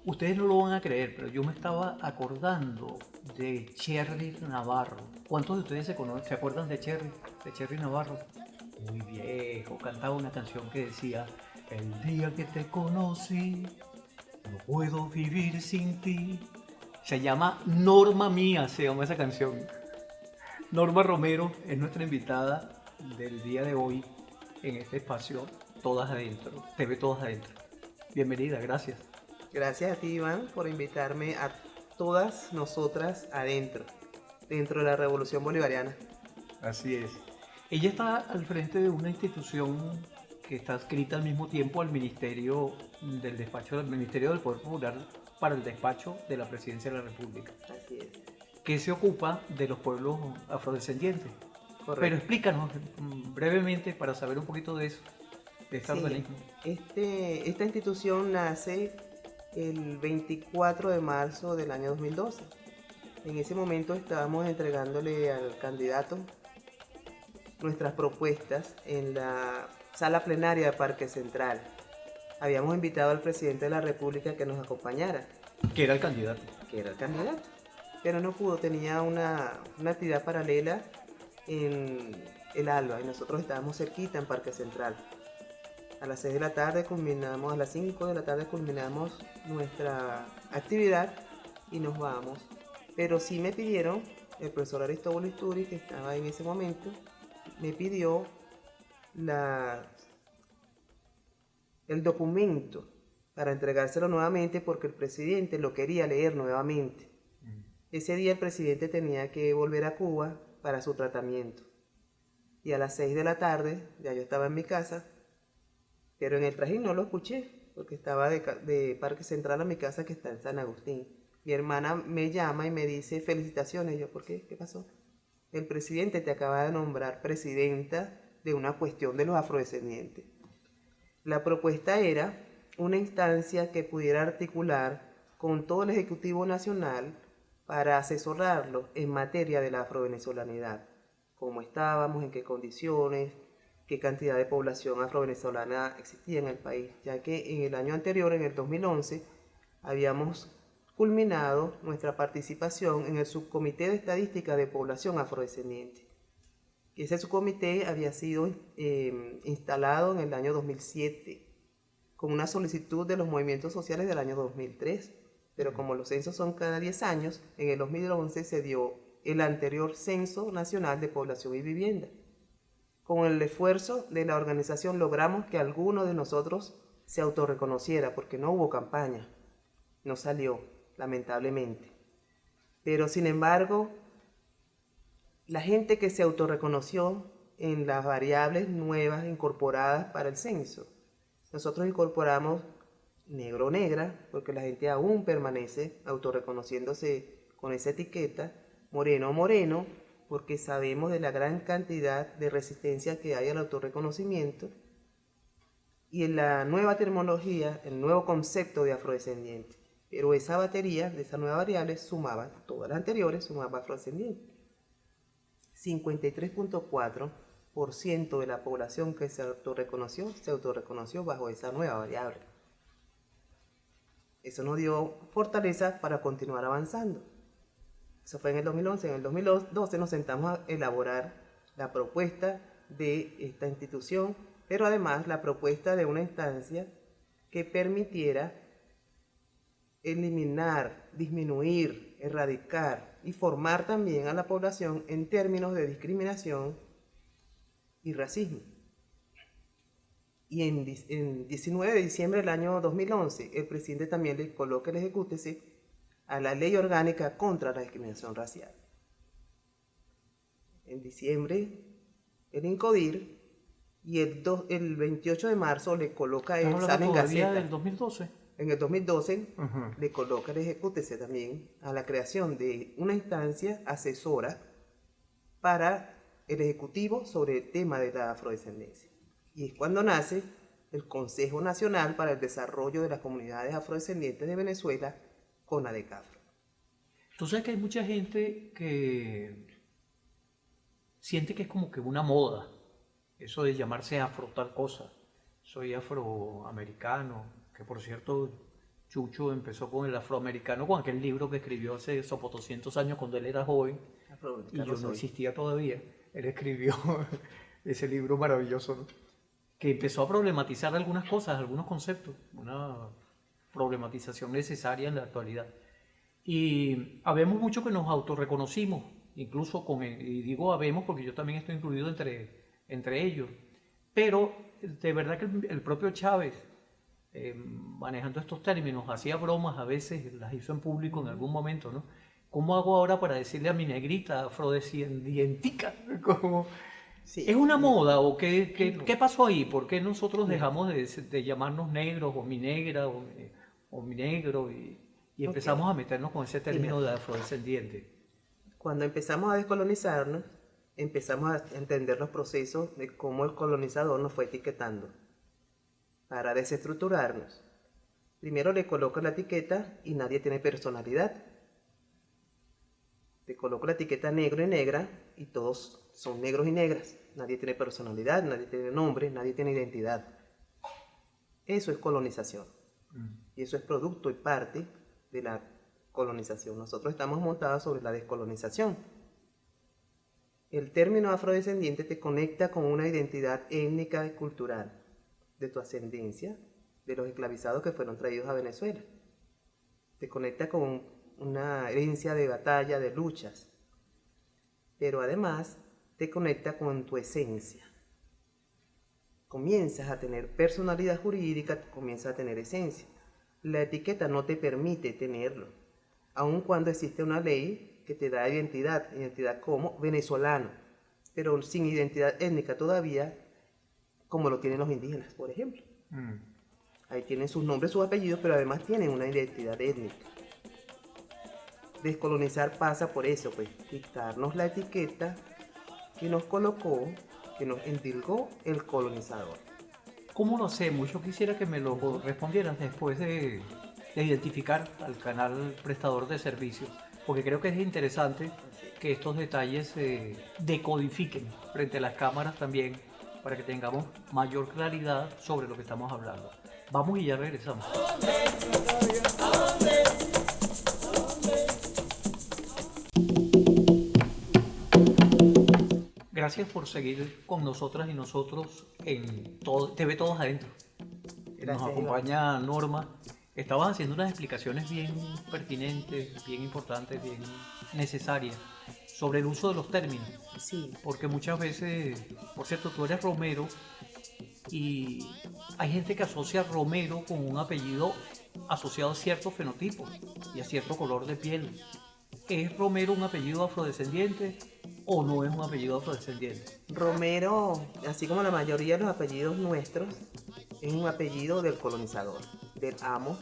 Ustedes no lo van a creer, pero yo me estaba acordando de Cherry Navarro. ¿Cuántos de ustedes se acuerdan de Cherry Navarro? Muy viejo, cantaba una canción que decía, el día que te conocí, no puedo vivir sin ti. Se llama Norma Mía, se llama esa canción. Norma Romero es nuestra invitada del día de hoy en este espacio, Todas Adentro, TV Todas Adentro. Bienvenida, gracias. Gracias a ti, Iván, por invitarme a todas nosotras adentro, dentro de la Revolución Bolivariana. Así es. Ella está al frente de una institución que está adscrita al mismo tiempo al Ministerio del Despacho, del Ministerio del Poder Popular para el Despacho de la Presidencia de la República, Así es, que se ocupa de los pueblos afrodescendientes. Pero correcto. explícanos brevemente para saber un poquito de eso, de este Sí, organismo. esta institución nace el 24 de marzo del año 2012. En ese momento estábamos entregándole al candidato nuestras propuestas en la sala plenaria de Parque Central. Habíamos invitado al presidente de la República que nos acompañara, Que era el candidato. que era el candidato, pero no pudo, tenía una actividad paralela en el Alba y nosotros estábamos cerquita en Parque Central. A las 6 de la tarde culminamos, a las 5 de la tarde culminamos nuestra actividad y nos vamos. Pero sí me pidieron, el profesor Aristóbulo Isturi, que estaba en ese momento, me pidió la, el documento para entregárselo nuevamente porque el presidente lo quería leer nuevamente. Ese día el presidente tenía que volver a Cuba para su tratamiento. Y a las 6 de la tarde, ya yo estaba en mi casa, pero en el trajín no lo escuché, porque estaba de Parque Central a mi casa que está en San Agustín. Mi hermana me llama y me dice, felicitaciones. Yo, ¿por qué? ¿Qué pasó? El presidente te acaba de nombrar presidenta de una cuestión de los afrodescendientes. La propuesta era una instancia que pudiera articular con todo el Ejecutivo Nacional para asesorarlo en materia de la afrovenezolanidad, cómo estábamos, en qué condiciones, qué cantidad de población afrovenezolana existía en el país, ya que en el año anterior, en el 2011, habíamos culminado nuestra participación en el Subcomité de Estadística de Población Afrodescendiente. Ese subcomité había sido instalado en el año 2007 con una solicitud de los movimientos sociales del año 2003, pero como los censos son cada 10 años, en el 2011 se dio el anterior Censo Nacional de Población y Vivienda. Con el esfuerzo de la organización logramos que alguno de nosotros se autorreconociera, porque no hubo campaña, no salió, lamentablemente. Pero sin embargo, la gente que se autorreconoció en las variables nuevas incorporadas para el censo, nosotros incorporamos negro o negra, porque la gente aún permanece autorreconociéndose con esa etiqueta, moreno o moreno, porque sabemos de la gran cantidad de resistencia que hay al autorreconocimiento, y en la nueva terminología, el nuevo concepto de afrodescendiente. Pero esa batería de esa nueva variable sumaba, todas las anteriores sumaba afrodescendiente. 53.4% de la población que se autorreconoció bajo esa nueva variable. Eso nos dio fortaleza para continuar avanzando. Eso fue en el 2011. En el 2012 nos sentamos a elaborar la propuesta de esta institución, pero además la propuesta de una instancia que permitiera eliminar, disminuir, erradicar y formar también a la población en términos de discriminación y racismo. Y en 19 de diciembre del año 2011, el presidente también le coloca el ejecútese a la ley orgánica contra la discriminación racial. En diciembre, el INCODIR, y el 28 de marzo le coloca ¿Estás el hablando sale en todavía Gaceta. del 2012? En el 2012 Ajá. le coloca el ejecútese también a la creación de una instancia asesora para el Ejecutivo sobre el tema de la afrodescendencia. Y es cuando nace el Consejo Nacional para el Desarrollo de las Comunidades Afrodescendientes de Venezuela, CONADECAFRO. Tú sabes que hay mucha gente que siente que es como que una moda, eso de llamarse afro tal cosa. Soy afroamericano, que por cierto Chucho empezó con el afroamericano, con aquel libro que escribió hace 200 años cuando él era joven y yo no existía todavía. Él escribió ese libro maravilloso, ¿no? Que empezó a problematizar algunas cosas, algunos conceptos, una problematización necesaria en la actualidad. Y habemos mucho que nos autorreconocimos, incluso y digo habemos porque yo también estoy incluido entre ellos. Pero de verdad que el propio Chávez, manejando estos términos, hacía bromas a veces, las hizo en público en algún momento, ¿no? ¿Cómo hago ahora para decirle a mi negrita afrodescendientica? ¿Cómo? ¿Es Sí, una moda o no, qué pasó ahí? ¿Por qué nosotros mira, dejamos de llamarnos negros o mi negra o mi negro y ok, empezamos a meternos con ese término de fíjate, afrodescendiente? cuando empezamos a descolonizarnos, empezamos a entender los procesos de cómo el colonizador nos fue etiquetando para desestructurarnos. Primero le coloco la etiqueta y nadie tiene personalidad. Te coloco la etiqueta negro y negra y todos son negros y negras. Nadie tiene personalidad, nadie tiene nombre, nadie tiene identidad. Eso es colonización. Y eso es producto y parte de la colonización. Nosotros estamos montados sobre la descolonización. El término afrodescendiente te conecta con una identidad étnica y cultural de tu ascendencia, de los esclavizados que fueron traídos a Venezuela. Te conecta con una herencia de batalla, de luchas, pero además te conecta con tu esencia. Comienzas a tener personalidad jurídica, comienzas a tener esencia. La etiqueta no te permite tenerlo, aun cuando existe una ley que te da identidad como venezolano, pero sin identidad étnica todavía, como lo tienen los indígenas, por ejemplo. Ahí tienen sus nombres, sus apellidos, pero además tienen una identidad étnica. Descolonizar pasa por eso, pues, quitarnos la etiqueta que nos colocó, que nos endilgó el colonizador. ¿Cómo lo hacemos? Yo quisiera que me lo respondieras después de identificar al canal prestador de servicios, porque creo que es interesante que estos detalles se decodifiquen frente a las cámaras también para que tengamos mayor claridad sobre lo que estamos hablando. Vamos y ya regresamos. Gracias por seguir con nosotras y nosotros en todo, TV Todos Adentro. Nos Gracias, Iván. acompaña Norma. Estabas haciendo unas explicaciones bien pertinentes, bien importantes, bien necesarias sobre el uso de los términos. Sí, Porque muchas veces, por cierto, tú eres Romero y hay gente que asocia Romero con un apellido asociado a cierto fenotipo y a cierto color de piel. ¿Es Romero un apellido afrodescendiente o no es un apellido afrodescendiente? Romero, así como la mayoría de los apellidos nuestros, es un apellido del colonizador, del amo,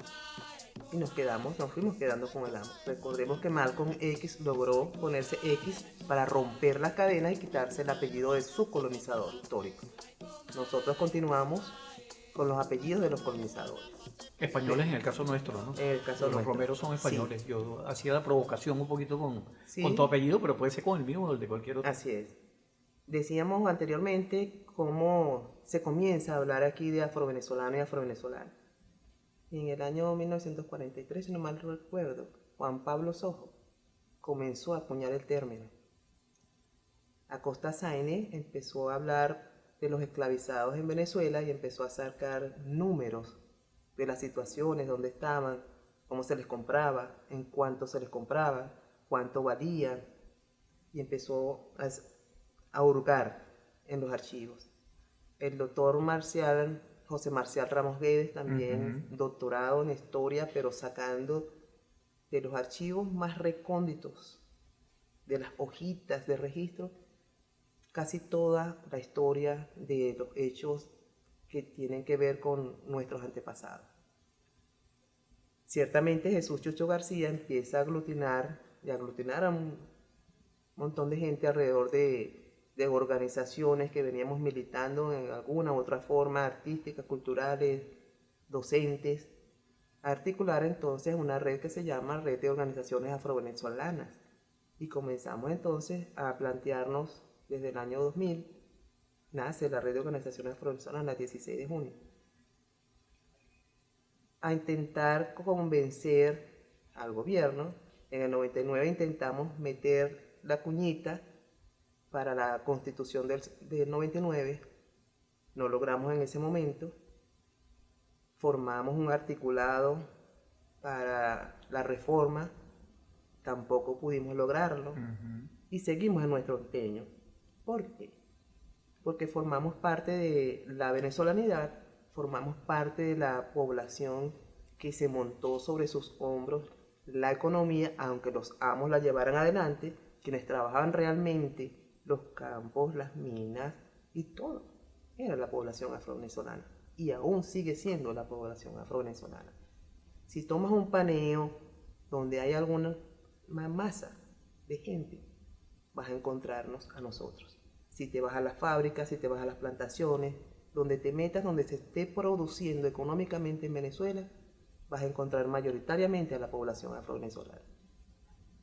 y nos fuimos quedando con el amo. Recordemos que Malcolm X logró ponerse X para romper la cadena y quitarse el apellido de su colonizador histórico. Nosotros continuamos con los apellidos de los colonizadores. Españoles en el caso nuestro, ¿no? En el caso Porque los nuestro, romeros son sí, españoles. Yo hacía la provocación un poquito con tu sí, apellido, pero puede ser con el mío o el de cualquier otro. así es. Decíamos anteriormente cómo se comienza a hablar aquí de afrovenezolano y afrovenezolano. Y en el año 1943, si no mal recuerdo, Juan Pablo Sojo comenzó a acuñar el término. Acosta Sáenz empezó a hablar de los esclavizados en Venezuela y empezó a sacar números de las situaciones, dónde estaban, cómo se les compraba, en cuánto se les compraba, cuánto valían, y empezó a hurgar en los archivos. El doctor José Marcial Ramos Guedes, también doctorado en historia, pero sacando de los archivos más recónditos, de las hojitas de registro, casi toda la historia de los hechos que tienen que ver con nuestros antepasados. Ciertamente Jesús Chucho García empieza a aglutinar a un montón de gente alrededor de organizaciones que veníamos militando en alguna u otra forma, artísticas, culturales, docentes, a articular entonces una red que se llama Red de Organizaciones Afrovenezolanas. Y comenzamos entonces a plantearnos desde el año 2000, nace la Red de Organizaciones Afrovenezolanas el 16 de junio. a intentar convencer al gobierno. En el 99 intentamos meter la cuñita para la constitución del 99, no logramos en ese momento. Formamos un articulado para la reforma, tampoco pudimos lograrlo. Y seguimos en nuestro empeño. ¿Por qué? Porque formamos parte de la venezolanidad, formamos parte de la población que se montó sobre sus hombros la economía, aunque los amos la llevaran adelante, quienes trabajaban realmente los campos, las minas y todo, era la población afro-venezolana. Y aún sigue siendo la población afro-venezolana. Si tomas un paneo donde hay alguna masa de gente, vas a encontrarnos a nosotros. Si te vas a las fábricas, si te vas a las plantaciones, donde te metas, donde se esté produciendo económicamente en Venezuela, vas a encontrar mayoritariamente a la población afro-venezolana.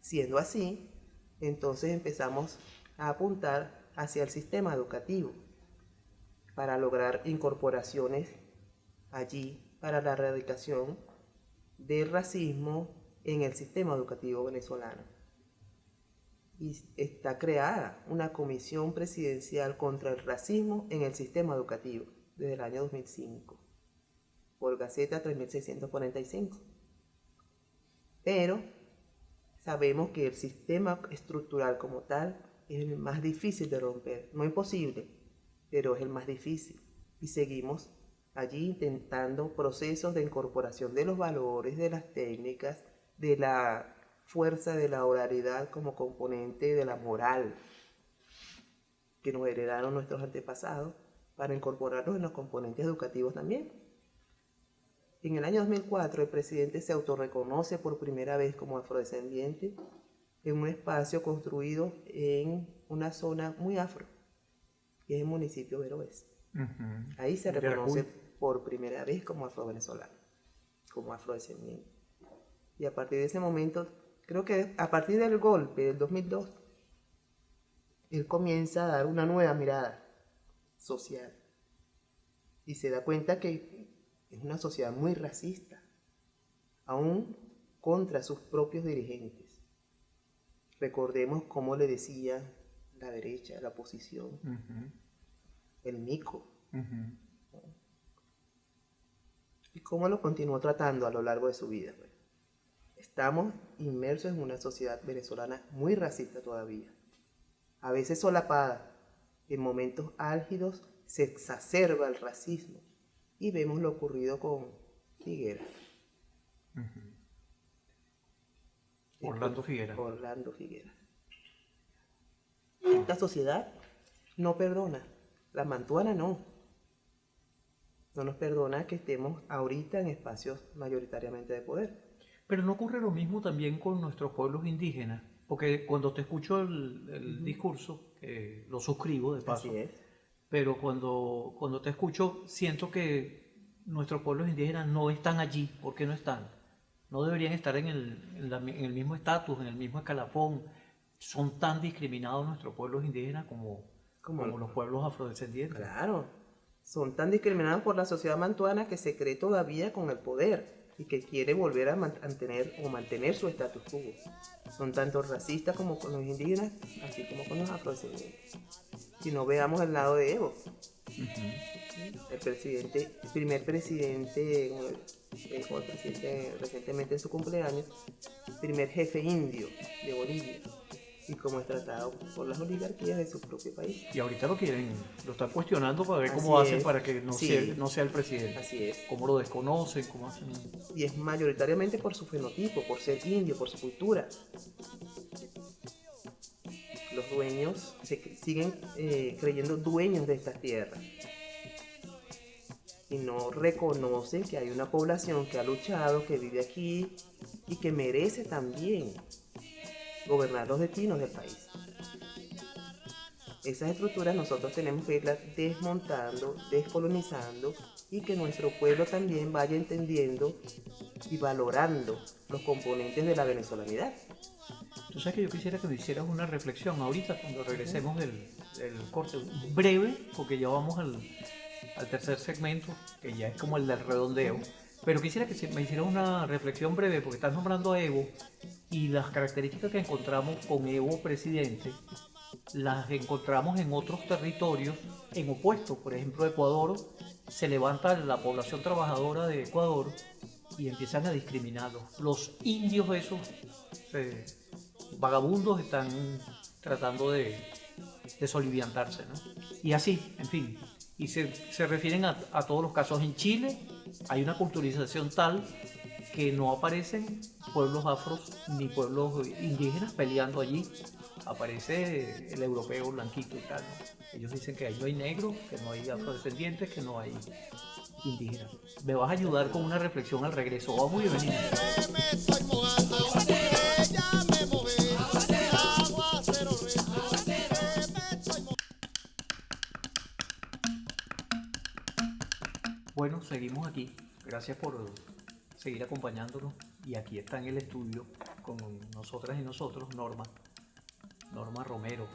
Siendo así, entonces empezamos a apuntar hacia el sistema educativo para lograr incorporaciones allí para la erradicación del racismo en el sistema educativo venezolano. Y está creada una comisión presidencial contra el racismo en el sistema educativo desde el año 2005, por Gaceta 3645. Pero sabemos que el sistema estructural como tal es el más difícil de romper, no imposible, pero es el más difícil. Y seguimos allí intentando procesos de incorporación de los valores, de las técnicas, de la fuerza de la oralidad como componente de la moral que nos heredaron nuestros antepasados, para incorporarlos en los componentes educativos también. En el año 2004 el presidente se autorreconoce por primera vez como afrodescendiente en un espacio construido en una zona muy afro, que es el municipio de Veroes. Ahí se reconoce por primera vez como afrovenezolano, como afrodescendiente. Y a partir de ese momento, creo que a partir del golpe del 2002, él comienza a dar una nueva mirada social y se da cuenta que es una sociedad muy racista, aún contra sus propios dirigentes. Recordemos cómo le decía la derecha, la oposición, el mico, y cómo lo continuó tratando a lo largo de su vida. Estamos inmersos en una sociedad venezolana muy racista todavía, a veces solapada. En momentos álgidos se exacerba el racismo y vemos lo ocurrido con Figueras. Orlando Figueras. Orlando Figueras. Esta sociedad no perdona, la mantuana no nos perdona que estemos ahorita en espacios mayoritariamente de poder. Pero no ocurre lo mismo también con nuestros pueblos indígenas, porque cuando te escucho el discurso, que lo suscribo de paso, Así es. pero cuando te escucho siento que nuestros pueblos indígenas no están allí. ¿Por qué no están? No deberían estar en el mismo estatus, en el mismo escalafón. Son tan discriminados nuestros pueblos indígenas como los pueblos afrodescendientes. Claro, son tan discriminados por la sociedad mantuana que se cree todavía con el poder y que quiere volver a mantener su status quo. Son tanto racistas como con los indígenas, así como con los afrodescendientes. Si no, veamos el lado de Evo, el primer presidente, como el presidente recientemente en su cumpleaños, primer jefe indio de Bolivia, y cómo es tratado por las oligarquías de su propio país. Y ahorita lo están cuestionando para ver cómo hacen para que no sea el presidente. Así es. Cómo lo desconocen, cómo hacen. Y es mayoritariamente por su fenotipo, por ser indio, por su cultura. Los dueños siguen creyendo dueños de estas tierras y no reconocen que hay una población que ha luchado, que vive aquí y que merece también gobernar los destinos del país. Esas estructuras nosotros tenemos que irlas desmontando, descolonizando, y que nuestro pueblo también vaya entendiendo y valorando los componentes de la venezolanidad. Tú sabes que yo quisiera que me hicieras una reflexión ahorita cuando regresemos del corte, breve, porque ya vamos al tercer segmento, que ya es como el del redondeo, Pero quisiera que me hiciera una reflexión breve, porque estás nombrando a Evo y las características que encontramos con Evo presidente las encontramos en otros territorios en opuesto. Por ejemplo, Ecuador, se levanta la población trabajadora de Ecuador y empiezan a discriminarlos. Los indios esos eh, vagabundos están tratando de soliviantarse, ¿no? Y así, en fin. Y se refieren a todos los casos. En Chile hay una culturización tal que no aparecen pueblos afros ni pueblos indígenas peleando allí. Aparece el europeo blanquito y tal, ¿no? Ellos dicen que ahí no hay negros, que no hay afrodescendientes, que no hay indígenas. Me vas a ayudar con una reflexión al regreso. Vamos y venimos. Bueno, seguimos aquí. Gracias por seguir acompañándonos. Y aquí está en el estudio con nosotras y nosotros Norma Romero.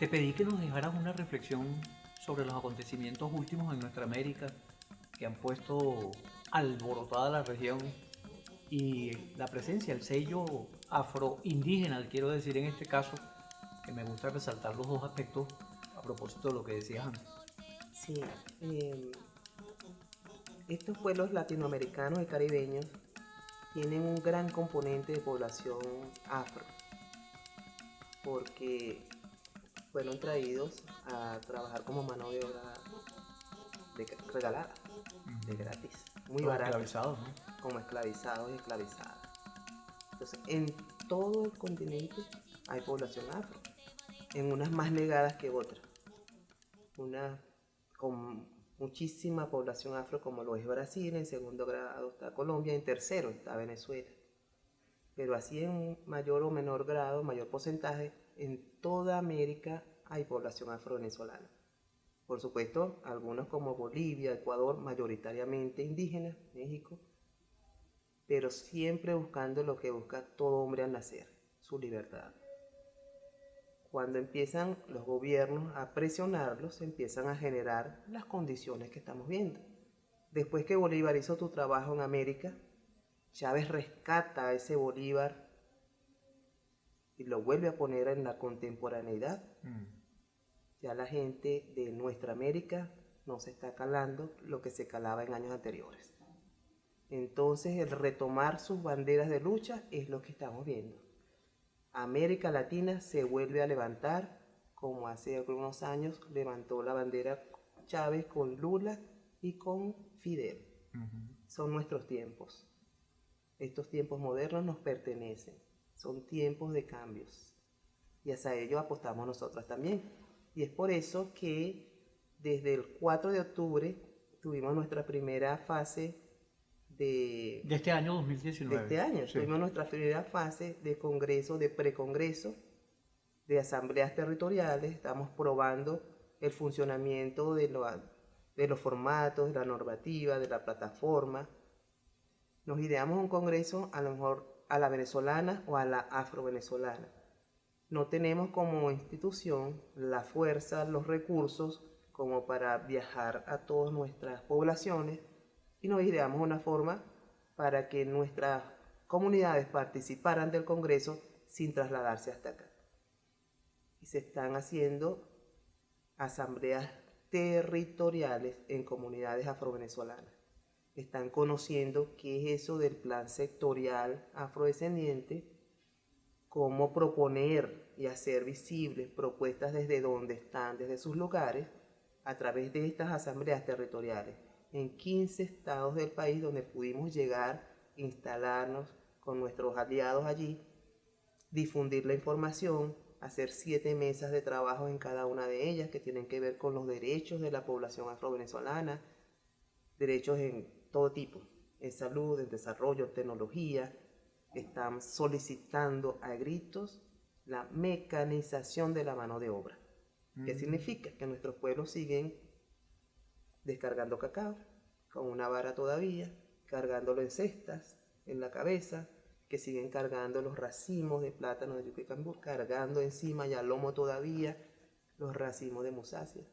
Te pedí que nos dejaras una reflexión sobre los acontecimientos últimos en nuestra América que han puesto alborotada la región y la presencia, el sello afroindígena, quiero decir en este caso, que me gusta resaltar los dos aspectos a propósito de lo que decías antes. Sí, eh, estos pueblos latinoamericanos y caribeños tienen un gran componente de población afro, porque fueron traídos a trabajar como mano de obra regalada, de gratis, muy Los barata, esclavizados, ¿no? como esclavizados y esclavizadas. Entonces, en todo el continente hay población afro, en unas más negadas que otras. Una con muchísima población afro como lo es Brasil, en segundo grado está Colombia, en tercero está Venezuela. Pero así en mayor o menor grado, mayor porcentaje, en toda América hay población afro-venezolana. Por supuesto, algunos como Bolivia, Ecuador, mayoritariamente indígenas, México, pero siempre buscando lo que busca todo hombre al nacer, su libertad. Cuando empiezan los gobiernos a presionarlos, empiezan a generar las condiciones que estamos viendo. Después que Bolívar hizo tu trabajo en América, Chávez rescata a ese Bolívar y lo vuelve a poner en la contemporaneidad. Ya la gente de nuestra América no se está calando lo que se calaba en años anteriores. Entonces el retomar sus banderas de lucha es lo que estamos viendo. América Latina se vuelve a levantar, como hace algunos años levantó la bandera Chávez con Lula y con Fidel. Son nuestros tiempos. Estos tiempos modernos nos pertenecen. Son tiempos de cambios. Y hacia ello apostamos nosotras también. Y es por eso que desde el 4 de octubre tuvimos nuestra primera fase de este año 2019. De este año. Sí. Tuvimos nuestra primera fase de congreso, de precongreso, de asambleas territoriales. Estamos probando el funcionamiento de los formatos, de la normativa, de la plataforma. Nos ideamos un congreso a lo mejor a la venezolana o a la afrovenezolana. No tenemos como institución la fuerza, los recursos como para viajar a todas nuestras poblaciones y nos ideamos una forma para que nuestras comunidades participaran del Congreso sin trasladarse hasta acá. Y se están haciendo asambleas territoriales en comunidades afrovenezolanas. Están conociendo qué es eso del plan sectorial afrodescendiente, cómo proponer y hacer visibles propuestas desde donde están, desde sus lugares, a través de estas asambleas territoriales, en 15 estados del país donde pudimos llegar, instalarnos con nuestros aliados allí, difundir la información, hacer 7 mesas de trabajo en cada una de ellas que tienen que ver con los derechos de la población afrovenezolana, derechos en todo tipo, en salud, en desarrollo, en tecnología. Están solicitando a gritos la mecanización de la mano de obra. ¿Qué significa? Que nuestros pueblos siguen descargando cacao con una vara todavía, cargándolo en cestas, en la cabeza, que siguen cargando los racimos de plátano de Yucatán, cargando encima y al lomo todavía los racimos de musácea.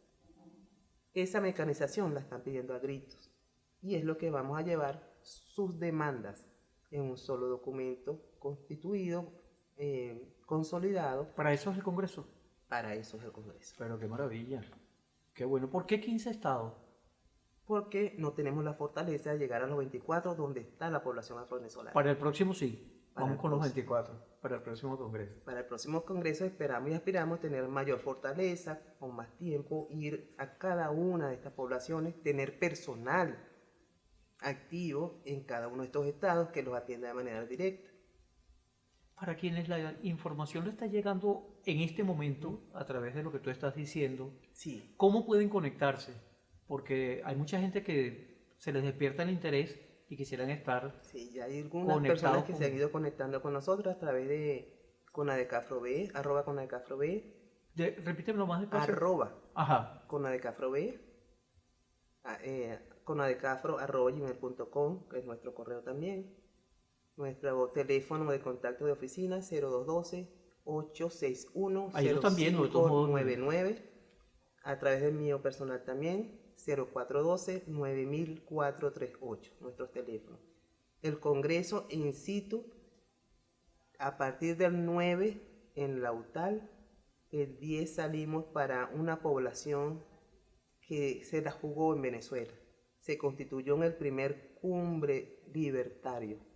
Esa mecanización la están pidiendo a gritos y es lo que vamos a llevar sus demandas en un solo documento constituido, consolidado. Para eso es el Congreso. Para eso es el Congreso. Pero qué maravilla. Qué bueno. ¿Por qué 15 estados? Porque no tenemos la fortaleza de llegar a los 24 donde está la población afro-venezolana. Para el próximo sí. Para Vamos el con los próximo. 24. Para el próximo Congreso. Para el próximo Congreso esperamos y aspiramos tener mayor fortaleza, con más tiempo, ir a cada una de estas poblaciones, tener personal activo en cada uno de estos estados que los atienda de manera directa. Para quienes la información le está llegando en este momento a través de lo que tú estás diciendo, Sí, ¿cómo pueden conectarse? Porque hay mucha gente que se les despierta el interés y quisieran estar sí, ya hay algunas conectados personas que con... se han ido conectando con nosotros a través de Conadecafrob, arroba Conadecafrob, repítemelo más despacio. arroba Ajá. Conadecafrob, conadecafro@gmail.com, que es nuestro correo también. Nuestro teléfono de contacto de oficina 0212-861-0599. Ahí lo están viendo, de todos modos. A través del mío personal también, 0412-9438, nuestros teléfonos. El Congreso in situ, a partir del 9 en Lautal, el 10 salimos para una población que se la jugó en Venezuela. Se constituyó en el primer cumbre libertario,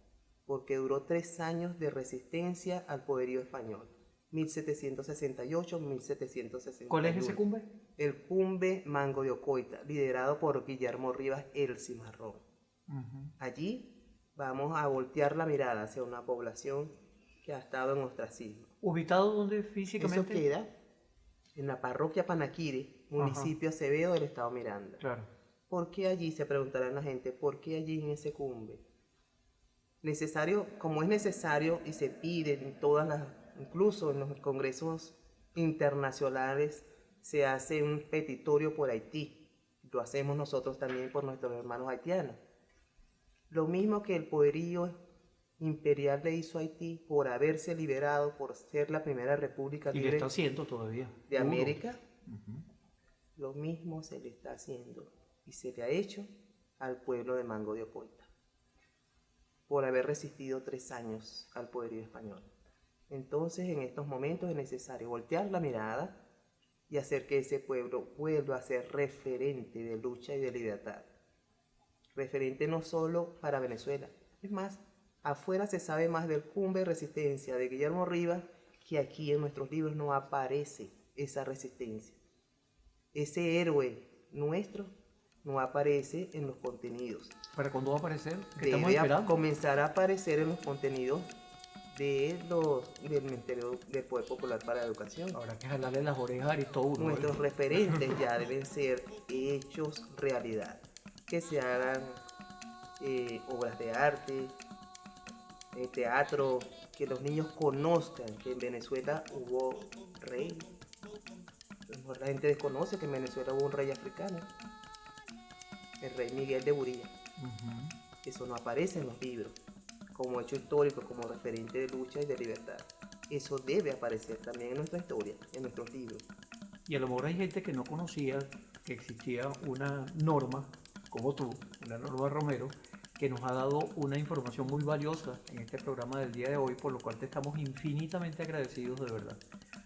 porque duró 3 años de resistencia al poderío español, 1768-1761. ¿Cuál es ese cumbre? El Cumbe Mango de Ocoita, liderado por Guillermo Rivas El Cimarrón. Allí vamos a voltear la mirada hacia una población que ha estado en ostracismo. ¿Ubicado donde Eso físicamente? queda en la parroquia Panaquire, municipio Acevedo del estado Miranda. Claro. ¿Por qué allí? Se preguntarán la gente, ¿por qué allí en ese cumbe? Necesario, como es necesario y se pide en todas las, incluso en los congresos internacionales, se hace un petitorio por Haití. Lo hacemos nosotros también por nuestros hermanos haitianos. Lo mismo que el poderío imperial le hizo a Haití por haberse liberado, por ser la primera república Y le libre está haciendo todavía. de Duro. América, lo mismo se le está haciendo y se le ha hecho al pueblo de Mango de Ocoita por haber resistido 3 años al poderío español. Entonces, en estos momentos es necesario voltear la mirada y hacer que ese pueblo vuelva a ser referente de lucha y de libertad. Referente no solo para Venezuela. Es más, afuera se sabe más del Cumbe de Resistencia de Guillermo Rivas que aquí en nuestros libros no aparece esa resistencia. Ese héroe nuestro no aparece en los contenidos. ¿Para cuándo va a aparecer? ¿Qué estamos Debe esperando? comenzar a aparecer en los contenidos del Ministerio del Poder Popular para la Educación. Habrá que jalarle las orejas a Aristóbulo. Nuestros referentes ya deben ser hechos realidad. Que se hagan obras de arte, teatro, que los niños conozcan que en Venezuela hubo rey. La gente desconoce que en Venezuela hubo un rey africano, el rey Miguel de Burilla. Eso no aparece en los libros como hecho histórico, como referente de lucha y de libertad. Eso debe aparecer también en nuestra historia, en nuestros libros. Y a lo mejor hay gente que no conocía que existía una norma, como tú, una norma Romero, que nos ha dado una información muy valiosa en este programa del día de hoy, por lo cual te estamos infinitamente agradecidos de verdad.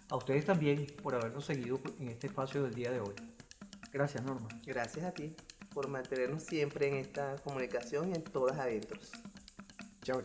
A ustedes también por habernos seguido en este espacio del día de hoy. Gracias, Norma. Gracias a ti por mantenernos siempre en esta comunicación y en todas adentros. Chao.